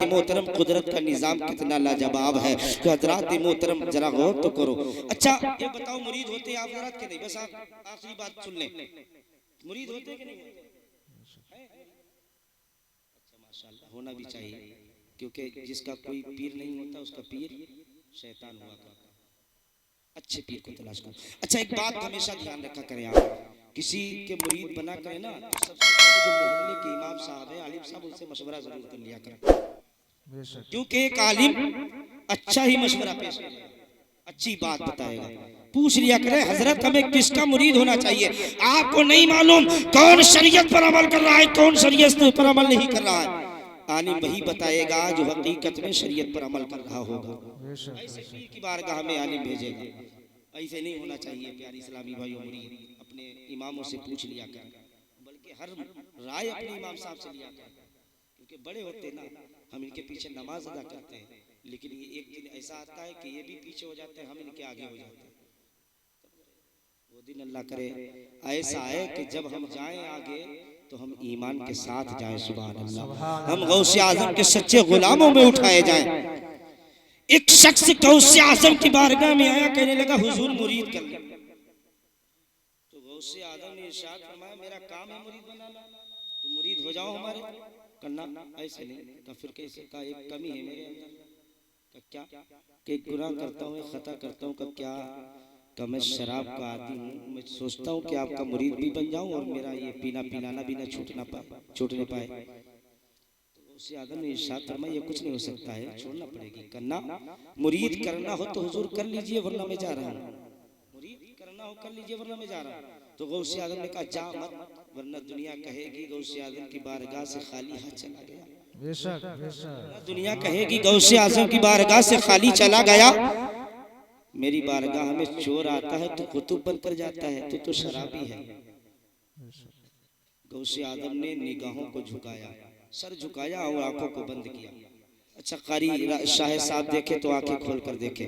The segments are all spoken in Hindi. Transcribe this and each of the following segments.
मोहतरम कुदरत का निजाम कितना लाजवाब है। तो हजरात मोहतरम जरा गौर तो करो। अच्छा ये बताओ मुरीद होते आप हजरात के नहीं? बस आप आखिरी बात सुन लें, मुरीद होते कि नहीं होते? अच्छा माशाल्लाह, होना भी चाहिए, क्योंकि जिसका कोई पीर नहीं होता उसका पीर शैतान हुआ करता। अच्छे पीर को तलाश करो। अच्छा एक बात हमेशा ध्यान रखा करें, आप किसी के मुरीद बना करें ना, तो सबसे पहले जो मोहल्ले के इमाम साहब है, आलिम साहब, उनसे मशवरा जरूर कर लिया करें, क्योंकि एक आलिम अच्छा ही मशवरा पेश करेगा, अच्छी बात बताएगा। पूछ लिया करें हजरत हमें किसका मुरीद होना चाहिए? आपको नहीं मालूम कौन शरीयत पर अमल कर रहा है, कौन शरीयत पर अमल नहीं कर रहा है, आलिम वही बताएगा जो हकीकत में शरीयत पर अमल कर रहा होगा। ऐसे पीर की बारगाह में आलिम भेजेगा। ऐसे नहीं होना चाहिए प्यारे इस्लामी भाइयों, मुरीद अपने इमामों से पूछ लिया करें, बल्कि हर राय अपने इमाम साहब से लिया करें, क्योंकि बड़े होते ना, हम इनके पीछे नमाज अदा करते हैं, लेकिन ये एक दिन ऐसा आता है कि ये भी पीछे हो जाते हैं, हम इनके आगे हो जाते हैं। वो दिन अल्लाह करे ऐसा है कि जब हम जाएं आगे तो हम ईमान के साथ जाएं, सुभान अल्लाह, हम गौसे आजम के सच्चे गुलामों में उठाए जाएं। एक शख्स गौसे आजम की बारगाह में आया, कहने लगा हुजूर मुरीद कर ले। तो गौसे आजम ने इरशाद फरमाया मेरा काम है मुरीद बनाना, तो मुरीद हो जाओ हमारे। करना ऐसे नहीं का, फिर कैसे का, एक कमी है मेरे अंदर का, क्या कि गुनाह करता हूँ, खता करता हूँ, का क्या का, मैं शराब का आदी हूँ, मैं सोचता हूँ कि आपका मुरीद भी बन जाऊं और मेरा ये पीना पिलाना भी ना छूटने पाए। उसी आदम ने इरशाद फरमाया ये कुछ नहीं हो सकता है, छोड़ना पड़ेगी। करना मुरीद करना हो तो हुजूर कर लीजिए, वरना मैं जा रहा हूँ। मुरीद करना हो कर लीजिए, वरना मैं जा रहा हूँ। तो गौसे आदम ने कहा जा मत, वरना दुनिया कहेगी गौसे आदम की बारगाह से खाली हाथ चला गया। बेशक दुनिया कहेगी गौसे आजम की बारगाह से खाली चला गया। मेरी बारगाह में चोर आता है तो कुतुब बनकर जाता है, तो शराबी है। गौसे आदम ने निगाहों को झुकाया, सर झुकाया और आंखों को बंद किया। अच्छा कारी शाह साहब देखे तो आंखें खोल कर देखे,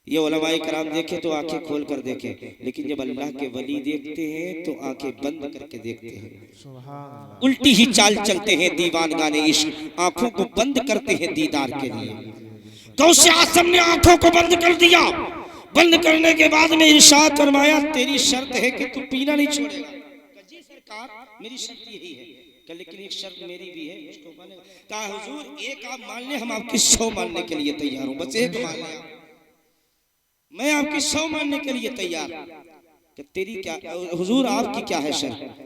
ये उलमाए कराम देखे तो आंखें खोल कर देखे, लेकिन जब अल्लाह के वली देखते हैं तो आंखें बंद करके देखते हैं। उल्टी ही चाल चलते हैं दीवान गाने इश्क, आंखों को बंद करते हैं दीदार के लिए। गौसे आजम ने आंखों को बंद कर दिया। बंद करने के बाद में इरशाद फरमाया तेरी शर्त है कि तू पीना नहीं छोड़ेगा। जी सरकार मेरी शर्त यही है, लेकिन एक शर्त मेरी भी है, उसको मानेगा। कहा हुजूर एक आप मान ले, हम आपकी 100 मानने के लिए तैयार हूं, बस एक मान ले, मैं आपकी 100 मानने के लिए तैयार। कि तेरी क्या हुजूर आपकी क्या है शर्त?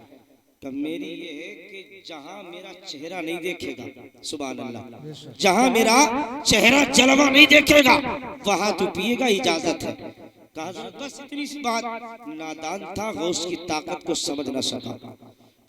तो मेरी ये है कि जहां मेरा चेहरा नहीं देखेगा, सुभान अल्लाह, जहां मेरा चेहरा जलवा नहीं देखेगा वहां तू पिएगा, इजाजत है। कहा बस इतनी सी बात। नादान था, गौस की ताकत को समझ ना सका।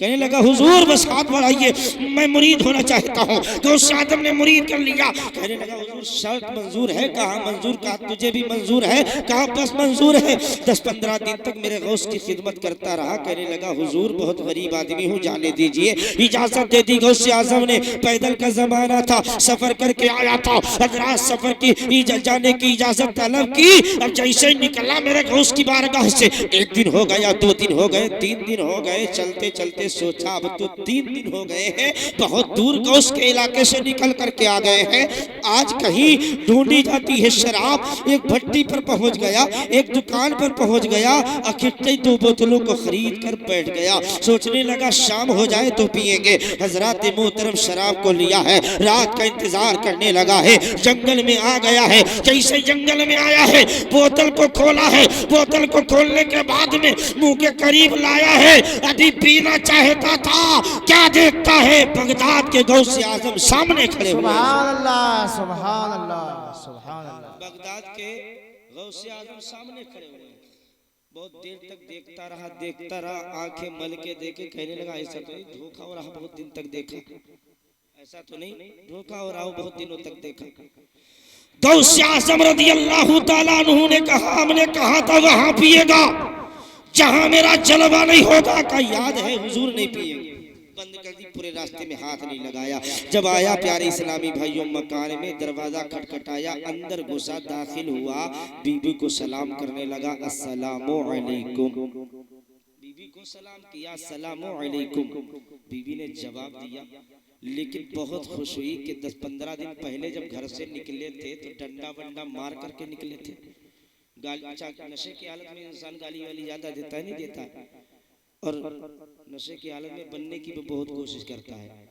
कहने लगा हुजूर बस हाथ बढ़ाइए, मैं मुरीद होना चाहता हूँ। तो उस आदम ने मुरीद कर लिया। कहने लगा हुजूर शर्त मंजूर है? कहा मंजूर। कहा तुझे भी मंजूर है? कहा बस मंजूर है। 10-15 दिन तक मेरे गौस की खिदमत करता रहा। कहने लगा हुजूर बहुत गरीब आदमी हूँ, जाने दीजिए। इजाजत दे दी गौस आजम ने। पैदल का जमाना था, सफर करके आया था, हजरात सफर की जाने की इजाजत तलब की। अब जैसे निकला मेरे गौस की बारगाह से, 1 दिन हो गया, 2 दिन हो गए, 3 दिन हो गए, चलते चलते सोचा अब तो 3 दिन हो गए हैं, बहुत दूर गौस के इलाके से निकल करके आ गए हैं, आज कहीं ढूंढी जाती है शराब। एक भट्टी पर पहुंच गया, एक दुकान पर पहुंच गया, अखिट्टे 2 बोतलों को खरीद कर बैठ गया। सोचने लगा शाम हो जाए तो पिएंगे। हजरात मोहतरम शराब को लिया है, रात का इंतजार करने लगा है, जंगल में आ गया है। जैसे जंगल में आया है, बोतल को खोला है, बोतल को खोलने के बाद में मुंह के करीब लाया है, अभी पीना चाहता था, क्या देखता है बगदाद के गौसे आजम सामने खड़े हुए। सुभान अल्लाह, सुभान अल्लाह, सुभान अल्लाह। बगदाद के गौसे आजम सामने खड़े हुए। बहुत देर तक देखता रहा, आंखें मल के देखे। कहने लगा ऐसा तो नहीं, धोखा हो रहा, बहुत दिन तक देखा, ऐसा तो नहीं धोखा हो रहा, बहुत दिनों तक देखा। गौसे आजम रदियल्लाहु ताला अन्हु ने कहा, हमने कहा था वहां पिएगा जहां मेरा जलवा नहीं होगा। का याद है हुजूर नहीं पिएंगे। बंद कर दी, पूरे रास्ते में हाथ नहीं लगाया। जब आया प्यारे इस्लामी भाइयों मकान में, दरवाजा खटखटाया, अंदर घुसा, दाखिल हुआ, बीबी को सलाम करने लगा, अस्सलामु अलैकुम। बीबी को सलाम किया, अस्सलामु अलैकुम। बीबी ने जवाब दिया, लेकिन बहुत खुश हुई कि 10-15 दिन पहले जब घर से निकले थे तो डंडा वंडा मार करके निकले थे। गाली नशे की हालत में इंसान गाली वाली ज्यादा देता है, नहीं देता, और नशे की हालत में बनने की भी बहुत कोशिश करता है।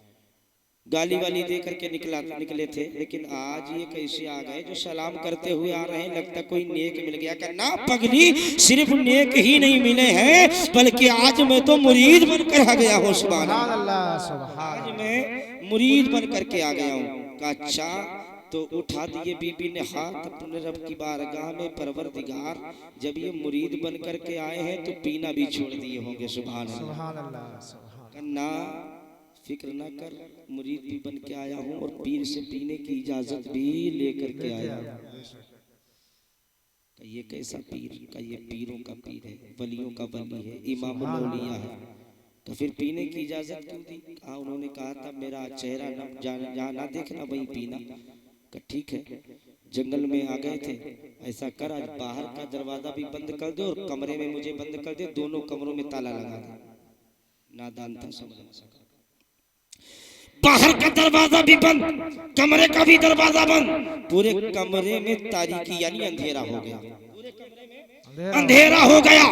गाली वाली दे करके निकले थे, लेकिन आज ये कैसे आ गए जो सलाम करते हुए आ रहे हैं, लगता कोई नेक मिल गया। करना पगली, सिर्फ नेक ही नहीं मिले हैं बल्कि आज मैं तो मुरीद बनकर आ गया हूँ। सुभान अल्लाह, आज मैं मुरीद बन करके आ गया हूँ। कहा अच्छा, तो उठा दिए बीबी ने हाथ अपने रब की बारगाह में, परवरदिगार जब ये मुरीद बन करके आए हैं तो पीना भी छोड़ दिए होंगे। सुभान अल्लाह। ना फिक्र ना कर, मुरीद भी बन के आया हूँ और पीर से पीने की इजाजत भी लेकर के आया हूँ। ये कैसा पीर? का ये पीरों का पीर है, वलियों का वली है, इमामुल औलिया है। तो फिर पीने की इजाजत क्यों दी? कहा उन्होंने कहा था मेरा चेहरा जहाँ ना देखना वही पीना। ठीक है, जंगल में आ गए थे, ऐसा कर आज बाहर का दरवाजा भी बंद कर दे और कमरे में मुझे बंद कर दे, दोनों कमरों में ताला लगा दे। नादान था, समझ ना सका। बाहर का दरवाजा भी बंद, कमरे का भी दरवाजा बंद, पूरे कमरे में तारीकी यानी अंधेरा हो गया। अंधेरा हो गया।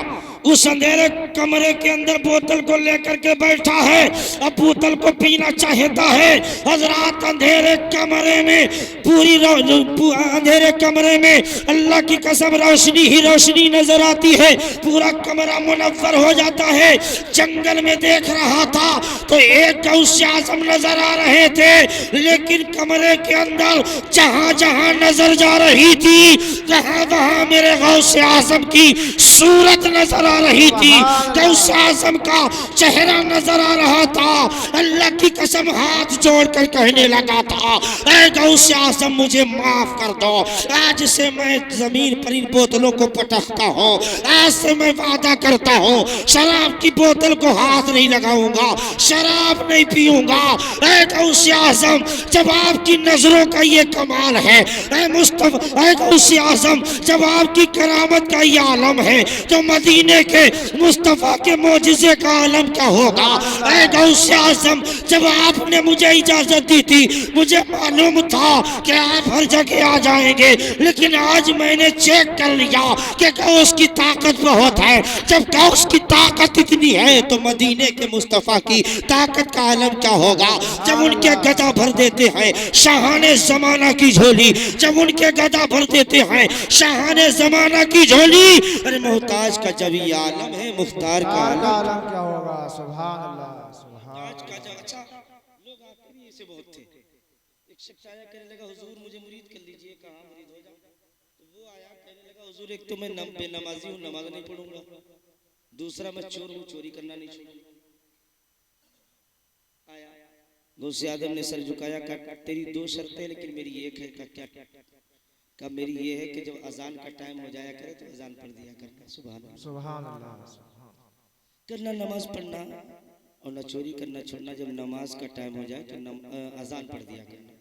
उस अंधेरे कमरे के अंदर बोतल को लेकर के बैठा है, अब बोतल को पीना चाहता है। हजरात अंधेरे कमरे में, पूरी अंधेरे कमरे में अल्लाह की कसम रोशनी ही रोशनी नजर आती है, पूरा कमरा मुनव्वर हो जाता है। जंगल में देख रहा था तो एक गौसे आजम नजर आ रहे थे, लेकिन कमरे के अंदर जहां जहां नजर जा रही थी वहां वहां मेरे गौसे आजम की सूरत नजर आ रही थी, गौसे आजम का चेहरा नजर आ रहा था। अल्लाह की कसम हाथ जोड़कर कहने लगा था, ऐ गौसे आजम मुझे माफ कर दो, आज से मैं जमीन पर इन बोतलों को पटकता हूँ, आज से मैं वादा करता हूँ शराब की बोतल को हाथ नहीं लगाऊंगा, शराब नहीं पीऊंगा। ऐ गौसे आजम जब आपकी नजरों का ये कमाल है, ऐ मुस्तफा, ऐ गौसे आजम जब आपकी करामत का ये आलम है तो मदीने के मुस्तफा के मोजिज़े का आलम क्या होगा। ऐ गौसे आज़म जब आपने मुझे इजाजत दी थी, मुझे मालूम था कि आप हर जगह आ जाएंगे, लेकिन आज मैंने चेक कर लिया कि गौस की ताकत बहुत है। जब गौस की ताकत इतनी है तो मदीने के मुस्तफा की ताकत का आलम क्या होगा। जब उनके गदा भर देते हैं शाहाने जमाना की झोली, जब उनके गदा भर देते हैं शाहाने जमाना की झोली, अरे मोहताज का जब ये आलम है, मुख्तार का आलम क्या होगा। सुभान अल्लाह, सुभान अल्लाह। अच्छा, लोग आते भी ऐसे बहुत थे। एक शख्स आया कहने लगा हुजूर मुझे मुरीद कर लीजिए। कहाँ मुरीद हो जाऊं? तो वो आया कहने लगा हुजूर एक तो मैं बेनमाजी हूँ, नमाज नहीं पढ़ूंगा, दूसरा मैं चोर हूँ, चोरी करना नहीं छोड़ूंगा। आया गौसे आजम ने सर झुकाया, कहा तेरी दो शर्तें लेकिन मेरी एक है। क्या? का मेरी ये है कि जब अजान का टाइम हो जाया करे तो अजान पढ़ दिया करना। सुभान अल्लाह। करना नमाज पढ़ना और न चोरी करना छोड़ना, जब नमाज का टाइम हो जाए तो अजान पढ़ दिया करना।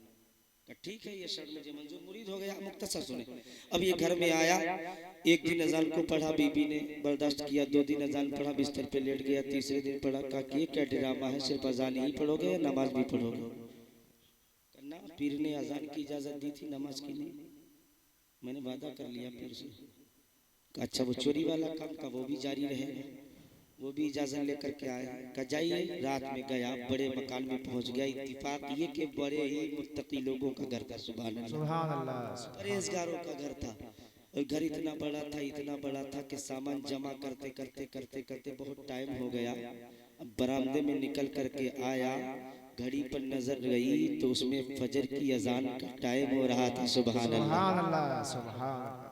ठीक है, ये शर्त मुझे मंजूर, मुरीद हो गया। मुख्तसर सुने, अब ये घर में आया, एक दिन अजान को पढ़ा, बीबी ने बर्दाश्त किया, 2 दिन अजान पढ़ा, बिस्तर पे लेट गया, तीसरे दिन पढ़ा। कहा कि ये क्या ड्रामा है, सिर्फ अजान ही पढ़ोगे या नमाज भी पढ़ोगे? करना पीर ने अजान की इजाजत दी थी, नमाज की नहीं, मैंने वादा कर लिया पीर से। अच्छा वो चोरी वाला काम का वो भी जारी रहेगा, वो भी इजाजत लेकर के आया। कहा जाइए, रात में गया, बड़े मकान में पहुंच गया। इत्तेफाक ये कि बड़े ही मुत्तकी लोगों का घर था। सुभान अल्लाह, परहेजगारों का घर था। और घर इतना बड़ा था कि सामान जमा करते करते बहुत टाइम हो गया। अब बरामदे में निकल करके आया, घड़ी पर नजर गई तो उसमें फजर की अजान का टाइम हो रहा था। सुभान अल्लाह, सुभान।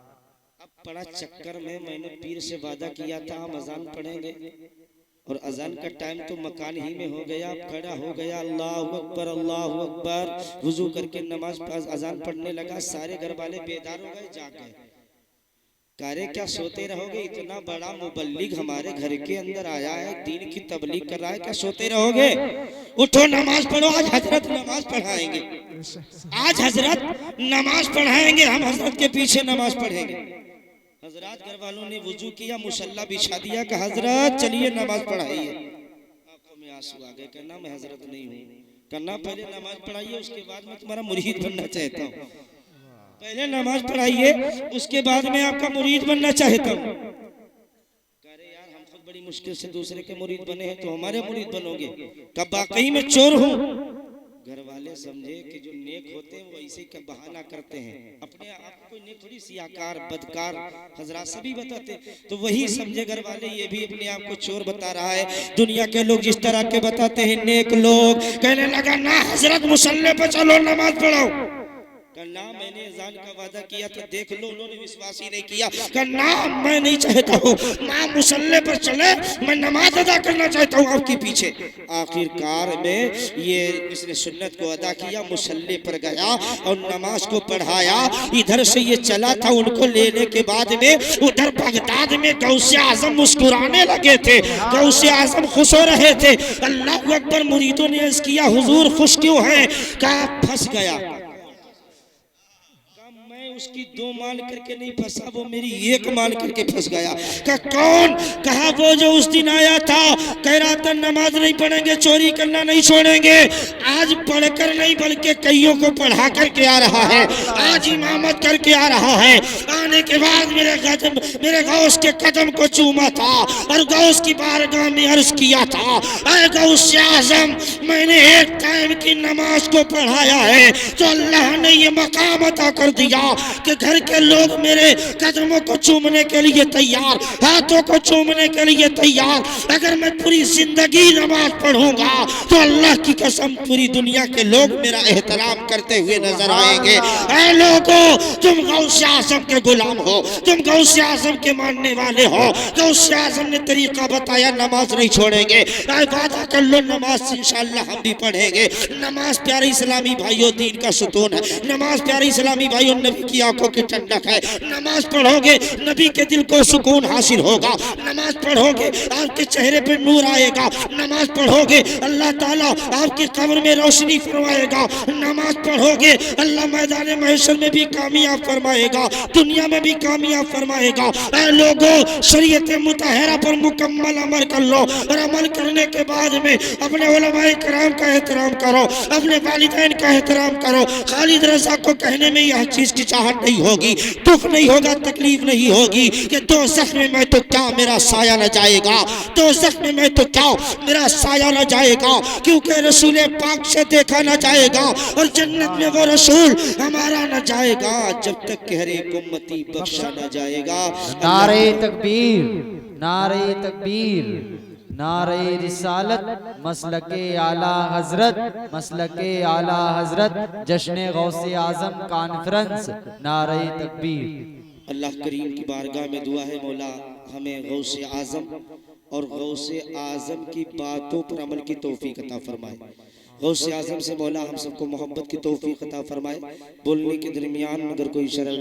अब बड़ा चक्कर में मैंने पीर से वादा किया था हम अजान पढ़ेंगे, और अजान का टाइम तो मकान ही में हो गया। खड़ा हो गया, अल्लाहु अकबर, अल्लाहु अकबर, वुजू करके नमाज अजान पढ़ने लगा। सारे घर वाले बेदार हो गए, जाग गए। करे क्या सोते रहोगे, इतना बड़ा मुबल्लिग हमारे घर के अंदर आया है, दीन की तबलीग कर रहा है, क्या सोते रहोगे? उठो नमाज पढ़ो, आज हजरत नमाज पढ़ाएंगे, आज हजरत नमाज पढ़ाएंगे, हम हजरत के पीछे नमाज पढ़ेंगे। हजरत घर वालों ने वुजू किया, मुसल्ला बिछा दिया कि हजरत चलिए नमाज पढ़ाइए। आंखों में आंसू आ गए, कहना मैं हजरत नहीं हूँ, करना, पहले नमाज पढ़ाइए उसके बाद मैं तुम्हारा मुरीद बनना चाहता हूँ। पहले नमाज पढ़ाइए उसके बाद मैं आपका मुरीद बनना चाहता हूँ। अरे यार हम खुद बड़ी मुश्किल से दूसरे के मुरीद बने हैं तो हमारे मुरीद बनोगे? कब वाकई में चोर हूँ? घर वाले समझे कि जो नेक होते हैं वो ऐसे का बहाना करते हैं, अपने आप को नेक थोड़ी सियाकार बदकार हजरात सभी बताते, तो वही समझे घर वाले ये भी अपने आप को चोर बता रहा है। दुनिया के लोग जिस तरह के बताते हैं नेक लोग, कहने लगा ना हजरत मुसल्ले पे चलो नमाज पढ़ो, ना मैंने अज़ान का वादा किया था देख लो, उन्होंने विश्वास ही नहीं किया। ना मैं नहीं चाहता हूँ, ना मुसल्ले पर चले, मैं नमाज अदा करना चाहता हूँ आपके पीछे। आखिरकार में ये इसने सुन्नत को अदा किया, मुसल्ले पर गया और नमाज को पढ़ाया। इधर से ये चला था, उनको लेने के बाद में उधर बगदाद में गौसे आजम मुस्कुराने लगे थे, गौसे आजम खुश हो रहे थे। अल्लाह अकबर। मुरीदों ने अर्ज़ किया हुजूर खुश क्यों हैं? कहा फंस गया। उसकी दो मान करके नहीं फंसा, वो मेरी एक मान करके फंस गया। कौन? कहा वो जो उस दिन आया था, कह रहा था नमाज नहीं पढ़ेंगे, चोरी करना नहीं छोड़ेंगे। आज पढ़कर नहीं बल्कि कईयों को पढ़ा करके आ रहा है, आज इमामत करके आ रहा है। आने के बाद मेरे गौस के कदम को चूमा था और गौस की बारगाह में अर्ज किया था, ऐ गौस आज़म मैंने एक टाइम की नमाज को पढ़ाया है तो अल्लाह ने ये मकाम अता कर दिया कि घर के लोग मेरे कदमों को चूमने के लिए तैयार, हाथों को चूमने के लिए तैयार। अगर मैं पूरी जिंदगी नमाज पढ़ूंगा तो अल्लाह की कसम पूरी दुनिया के लोग मेरा एहतराम करते हुए नजर आएंगे। ऐ लोगों, तुम गौसे आज़म के गुलाम हो, तुम गौसे आज़म के मानने वाले हो। गौसे आज़म ने तरीका बताया, नमाज नहीं छोड़ेंगे। वादा कर लो नमाज इंशाअल्लाह हम भी पढ़ेंगे। नमाज प्यारे इस्लामी भाइयों दीन का सुतून है, नमाज प्यारे इस्लामी भाइयों नबी की आंखों की ठंडक है। नमाज पढ़ोगे नबी के दिल को सुकून हासिल होगा, नमाज पढ़ोगे आपके चेहरे पे नूर आएगा, नमाज पढ़ोगे अल्लाह ताला आपकी कब्र में रोशनी फरमाएगा, नमाज पढ़ोगे अल्लाह मैदान महशर में भी कामयाब फरमाएगा, दुनिया में भी कामयाब फरमाएगा। ऐ लोगों, शरीयत मुतहरा पर मुकम्मल अमल कर लो और अमल करने के बाद में अपने उलमाए किराम का एहतराम करो, अपने वालिदैन का एहतराम करो। खालिद रज़ा को कहने में यह चीज की चाहत नहीं होगी, दुख नहीं होगा, तकलीफ नहीं होगी कि दोज़ख में मैं तो क्या मेरा साया न जाएगा, दोज़ख में मैं तो क्या मेरा साया न जाएगा, क्योंकि रसूल पाक से देखा न जाएगा और जन्नत में वो रसूल हमारा न जाएगा जब तक कि हर एक उम्मती बख्शा न जाएगा। नारे तकबीर, नारे तकबीर, नारे रिसालत, मसलके आला हजरत, मसलके आला हजरत, जश्न गौसे आजम कॉन्फ्रेंस, नारे तकबीर। अल्लाह करीम की बारगाह में दुआ है, मौला हमें गौसे आजम और गौसे आजम की बातों पर अमल की तौफीक अता फरमाए। गौसे आजम से मौला हम सबको मोहब्बत की तौफीक अता फरमाए। बोलने के दरमियान अगर कोई शर्अ